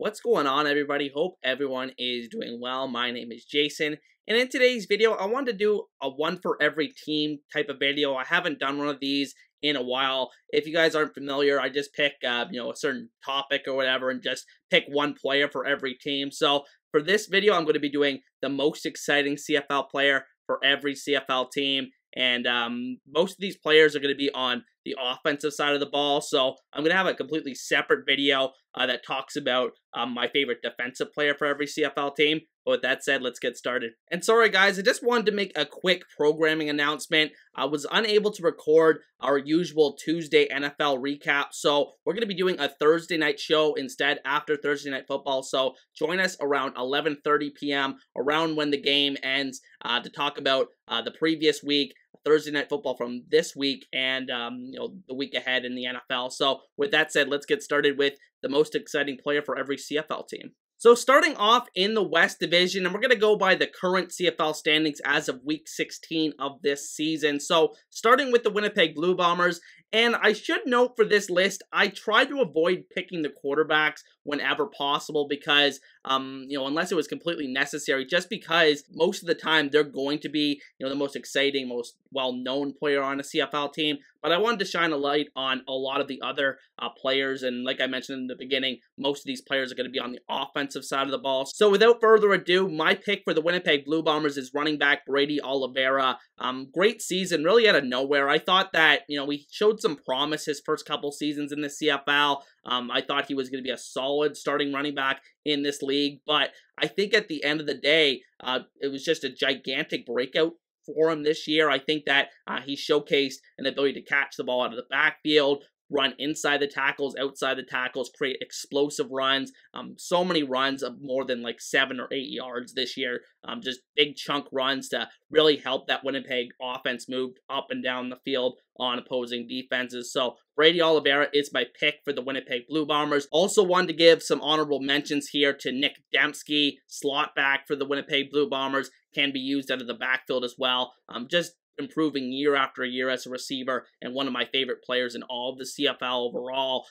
What's going on, everybody? Hope everyone is doing well. My name is Jason, and in today's video, I wanted to do a one for every team type of video. I haven't done one of these in a while. If you guys aren't familiar, I just pick, a certain topic or whatever, and just pick one player for every team. So for this video, I'm going to be doing the most exciting CFL player for every CFL team. And most of these players are going to be on the offensive side of the ball. So I'm going to have a completely separate video that talks about my favorite defensive player for every CFL team. But with that said, let's get started. And sorry guys, I just wanted to make a quick programming announcement. I was unable to record our usual Tuesday NFL recap, so we're going to be doing a Thursday night show instead after Thursday Night Football. So join us around 11:30 p.m., around when the game ends, to talk about the previous week, Thursday Night Football from this week, and the week ahead in the NFL. So with that said, let's get started with the most exciting player for every CFL team. So starting off in the West Division, and we're going to go by the current CFL standings as of Week 16 of this season. So starting with the Winnipeg Blue Bombers, and I should note for this list, I try to avoid picking the quarterbacks whenever possible because, unless it was completely necessary, just because most of the time they're going to be, the most exciting, most well-known player on a CFL team. But I wanted to shine a light on a lot of the other players, and like I mentioned in the beginning, most of these players are going to be on the offensive side of the ball. So without further ado, my pick for the Winnipeg Blue Bombers is running back Brady Oliveira. Great season, really out of nowhere. I thought that, we showed some promise his first couple seasons in the CFL. I thought he was going to be a solid starting running back in this league, but I think at the end of the day, it was just a gigantic breakout for him this year. I think that he showcased an ability to catch the ball out of the backfield, run inside the tackles, outside the tackles, create explosive runs. So many runs of more than like 7 or 8 yards this year. Just big chunk runs to really help that Winnipeg offense move up and down the field on opposing defenses. So Brady Oliveira is my pick for the Winnipeg Blue Bombers. Also wanted to give some honorable mentions here to Nick Dembski, slot back for the Winnipeg Blue Bombers, can be used out of the backfield as well. Just improving year after year as a receiver, and one of my favorite players in all of the CFL overall.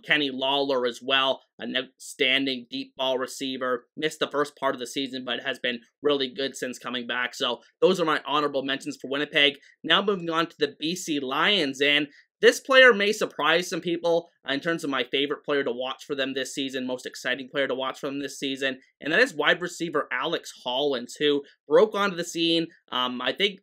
Kenny Lawler as well, an outstanding deep ball receiver. Missed the first part of the season, but has been really good since coming back. So those are my honorable mentions for Winnipeg. Now moving on to the BC Lions, and this player may surprise some people in terms of my favorite player to watch for them this season, most exciting player to watch for them this season, and that is wide receiver Alex Hollins, who broke onto the scene, I think,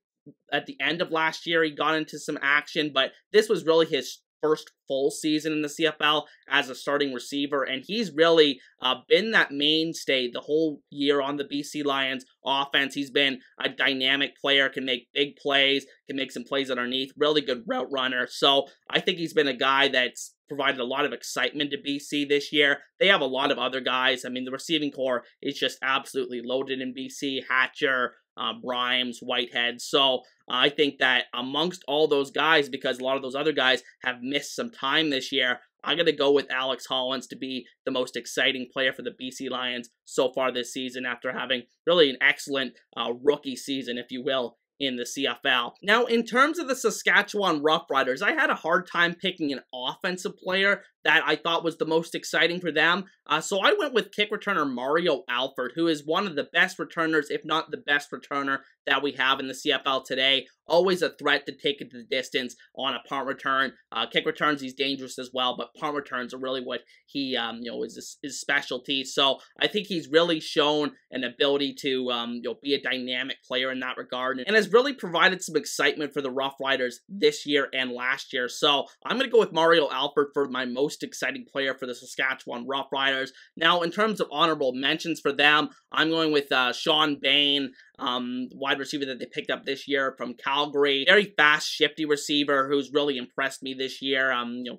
at the end of last year. He got into some action, but this was really his first full season in the CFL as a starting receiver, and he's really been that mainstay the whole year on the BC Lions offense. He's been a dynamic player, can make big plays, can make some plays underneath, really good route runner. So I think he's been a guy that's provided a lot of excitement to BC this year. They have a lot of other guys. I mean, the receiving core is just absolutely loaded in BC. Hatcher, Rhymes, Whitehead. So I think that amongst all those guys, because a lot of those other guys have missed some time this year, I'm going to go with Alex Hollins to be the most exciting player for the BC Lions so far this season, after having really an excellent rookie season, if you will, in the CFL. Now, in terms of the Saskatchewan Roughriders, I had a hard time picking an offensive player that I thought was the most exciting for them. So I went with kick returner Mario Alford, who is one of the best returners, if not the best returner that we have in the CFL today. Always a threat to take it to the distance on a punt return. Kick returns, he's dangerous as well, but punt returns are really what he, is his specialty. So I think he's really shown an ability to, be a dynamic player in that regard, and has really provided some excitement for the Roughriders this year and last year. So I'm going to go with Mario Alford for my most exciting player for the Saskatchewan Roughriders. Now, in terms of honorable mentions for them, I'm going with Sean Bain, wide receiver that they picked up this year from Calgary. Very fast, shifty receiver who's really impressed me this year.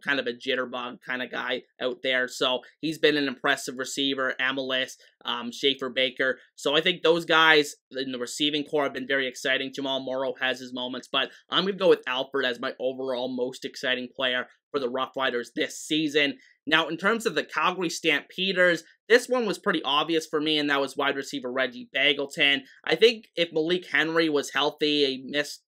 Kind of a jitterbug kind of guy out there. So he's been an impressive receiver. Amelis, Schaefer Baker. So I think those guys in the receiving core have been very exciting. Jamal Morrow has his moments, but I'm going to go with Alford as my overall most exciting player for the Roughriders this season. Now, in terms of the Calgary Stampeders, this one was pretty obvious for me, and that was wide receiver Reggie Bagleton. I think if Malik Henry was healthy, he missed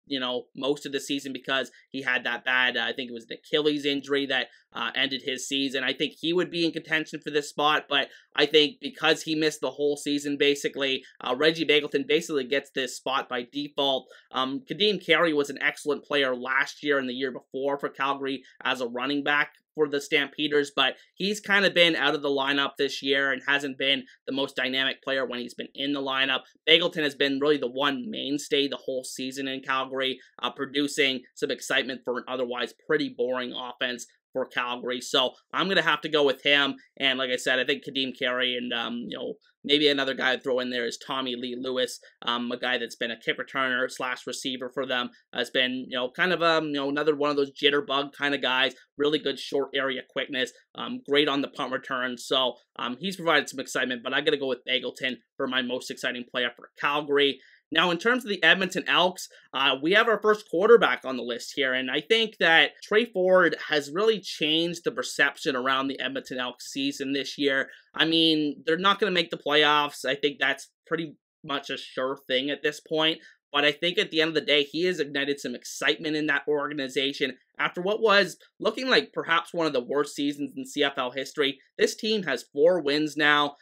most of the season because he had that bad, I think it was an Achilles injury that ended his season. I think he would be in contention for this spot, but I think because he missed the whole season, basically, Reggie Begelton basically gets this spot by default. Kadeem Carey was an excellent player last year and the year before for Calgary as a running back for the Stampeders, but he's kind of been out of the lineup this year and hasn't been the most dynamic player when he's been in the lineup. Begelton has been really the one mainstay the whole season in Calgary, producing some excitement for an otherwise pretty boring offense for Calgary. So I'm going to have to go with him. And like I said, I think Kadeem Carey and, maybe another guy I'd throw in there is Tommy Lee Lewis, a guy that's been a kick returner / receiver for them, has been, kind of, another one of those jitterbug kind of guys, really good short area quickness, great on the punt return. So he's provided some excitement, but I got to go with Begelton for my most exciting player for Calgary. Now, in terms of the Edmonton Elks, we have our first quarterback on the list here, and I think that Trey Ford has really changed the perception around the Edmonton Elks season this year. I mean, they're not going to make the playoffs. I think that's pretty much a sure thing at this point. But I think at the end of the day, he has ignited some excitement in that organization. After what was looking like perhaps one of the worst seasons in CFL history, this team has 4 wins now.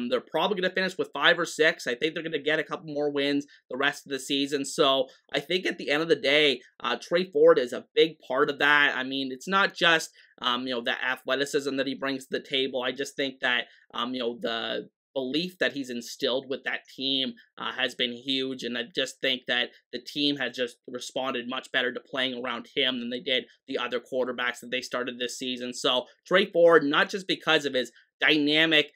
They're probably going to finish with 5 or 6. I think they're going to get a couple more wins the rest of the season. So I think at the end of the day, Trey Ford is a big part of that. I mean, it's not just, the athleticism that he brings to the table. I just think that, the belief that he's instilled with that team has been huge, and I just think that the team has just responded much better to playing around him than they did the other quarterbacks that they started this season. So Trey Ford, not just because of his dynamic,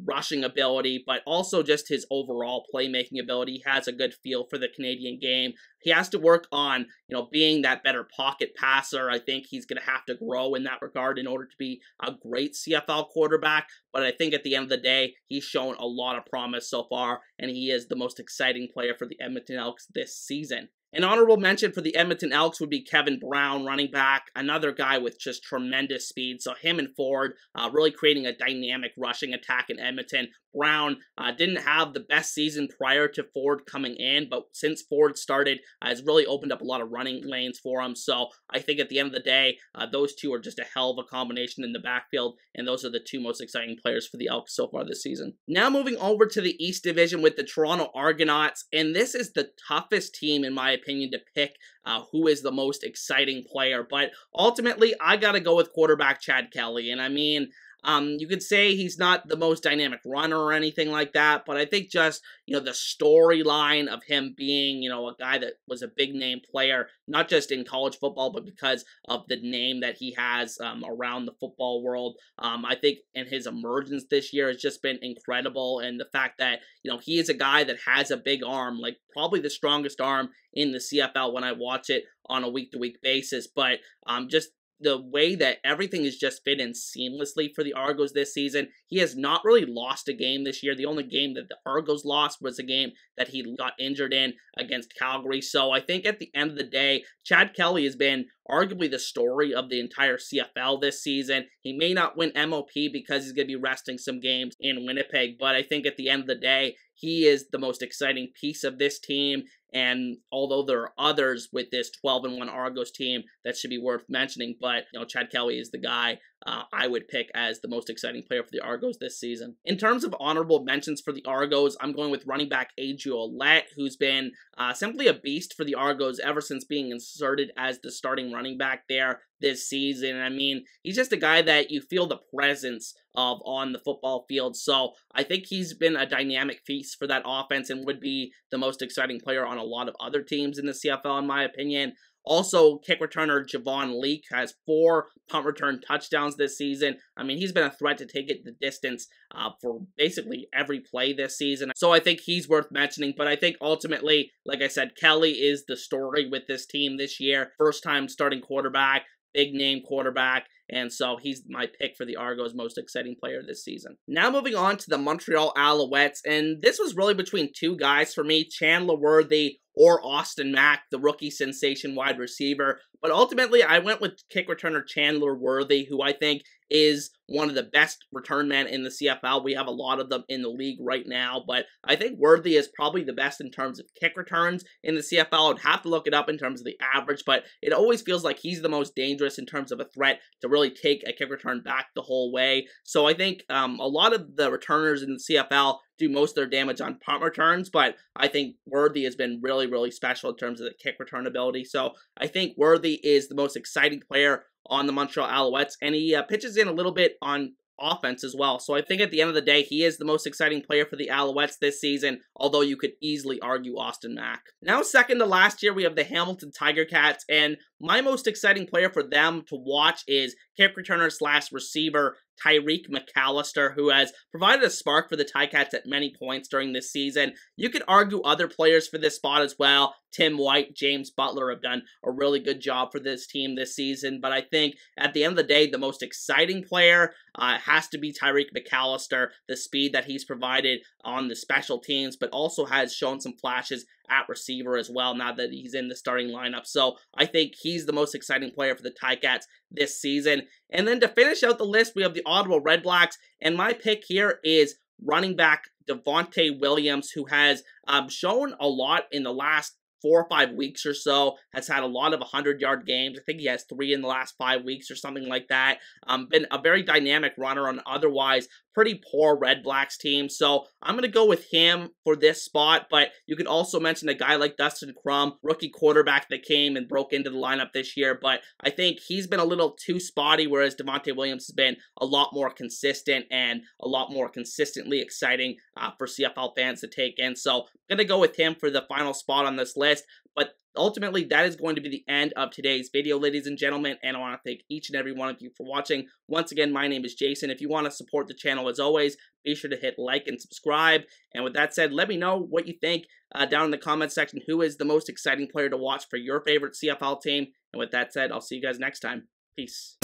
rushing ability, but also just his overall playmaking ability. He has a good feel for the Canadian game. He has to work on, being that better pocket passer. I think he's going to have to grow in that regard in order to be a great CFL quarterback. But I think at the end of the day, he's shown a lot of promise so far, and he is the most exciting player for the Edmonton Elks this season. An honorable mention for the Edmonton Elks would be Kevin Brown, running back, another guy with just tremendous speed. So him and Ford really creating a dynamic rushing attack in Edmonton. Brown didn't have the best season prior to Ford coming in, but since Ford started, has really opened up a lot of running lanes for him. So I think at the end of the day, those two are just a hell of a combination in the backfield, and those are the 2 most exciting players for the Elks so far this season. Now moving over to the East Division with the Toronto Argonauts, and this is the toughest team in my opinion to pick who is the most exciting player, but ultimately I gotta go with quarterback Chad Kelly. And I mean, you could say he's not the most dynamic runner or anything like that, but I think just, the storyline of him being, a guy that was a big name player, not just in college football, but because of the name that he has around the football world. I think in his emergence this year has just been incredible. And the fact that, he is a guy that has a big arm, like probably the strongest arm in the CFL when I watch it on a week-to-week basis, but just the way that everything has just fit in seamlessly for the Argos this season. He has not really lost a game this year. The only game that the Argos lost was a game that he got injured in against Calgary. So I think at the end of the day, Chad Kelly has been arguably the story of the entire CFL this season. He may not win MOP because he's going to be resting some games in Winnipeg, but I think at the end of the day, he is the most exciting piece of this team. And although there are others with this 12-1 Argos team that should be worth mentioning, but Chad Kelly is the guy I would pick as the most exciting player for the Argos this season. In terms of honorable mentions for the Argos, I'm going with running back Adriel Ouellette, who's been simply a beast for the Argos ever since being inserted as the starting running back there this season. I mean, he's just a guy that you feel the presence of on the football field. So I think he's been a dynamic piece for that offense and would be the most exciting player on a lot of other teams in the CFL, in my opinion. Also, kick returner Javon Leake has 4 punt return touchdowns this season. I mean, he's been a threat to take it the distance for basically every play this season. So I think he's worth mentioning, but I think ultimately, like I said, Kelly is the story with this team this year. First time starting quarterback, big name quarterback, and so he's my pick for the Argos' most exciting player this season. Now moving on to the Montreal Alouettes, and this was really between 2 guys for me, Chandler Worthy or Austin Mack, the rookie sensation wide receiver. But ultimately, I went with kick returner Chandler Worthy, who I think is one of the best return men in the CFL. We have a lot of them in the league right now, but I think Worthy is probably the best in terms of kick returns in the CFL. I'd have to look it up in terms of the average, but it always feels like he's the most dangerous in terms of a threat to really take a kick return back the whole way. So I think a lot of the returners in the CFL do most of their damage on punt returns, but I think Worthy has been really, really special in terms of the kick return ability. So I think Worthy is the most exciting player on the Montreal Alouettes, and he pitches in a little bit on offense as well. So I think at the end of the day, he is the most exciting player for the Alouettes this season, although you could easily argue Austin Mack. Now, second to last year, we have the Hamilton Tiger Cats, and my most exciting player for them to watch is kick returner / receiver Tyreek McAllister, who has provided a spark for the Ticats at many points during this season. You could argue other players for this spot as well. Tim White, James Butler have done a really good job for this team this season, but I think at the end of the day, the most exciting player has to be Tyreek McAllister. The speed that he's provided on the special teams, but also has shown some flashes at receiver as well now that he's in the starting lineup. So I think he's the most exciting player for the Ticats this season. And then to finish out the list, we have the Ottawa Redblacks, and my pick here is running back Devontae Williams, who has shown a lot in the last 4 or 5 weeks or so, has had a lot of 100-yard games. I think he has 3 in the last 5 weeks or something like that. Been a very dynamic runner on otherwise pretty poor Redblacks team. So I'm going to go with him for this spot, but you could also mention a guy like Dustin Crum, rookie quarterback that came and broke into the lineup this year, but I think he's been a little too spotty, whereas Devontae Williams has been a lot more consistent and a lot more consistently exciting for CFL fans to take in. So I'm going to go with him for the final spot on this list, but ultimately, that is going to be the end of today's video, ladies and gentlemen, and I want to thank each and every one of you for watching. Once again, my name is Jason. If you want to support the channel, as always, be sure to hit like and subscribe. And with that said, let me know what you think down in the comments section. Who is the most exciting player to watch for your favorite CFL team? And with that said, I'll see you guys next time. Peace.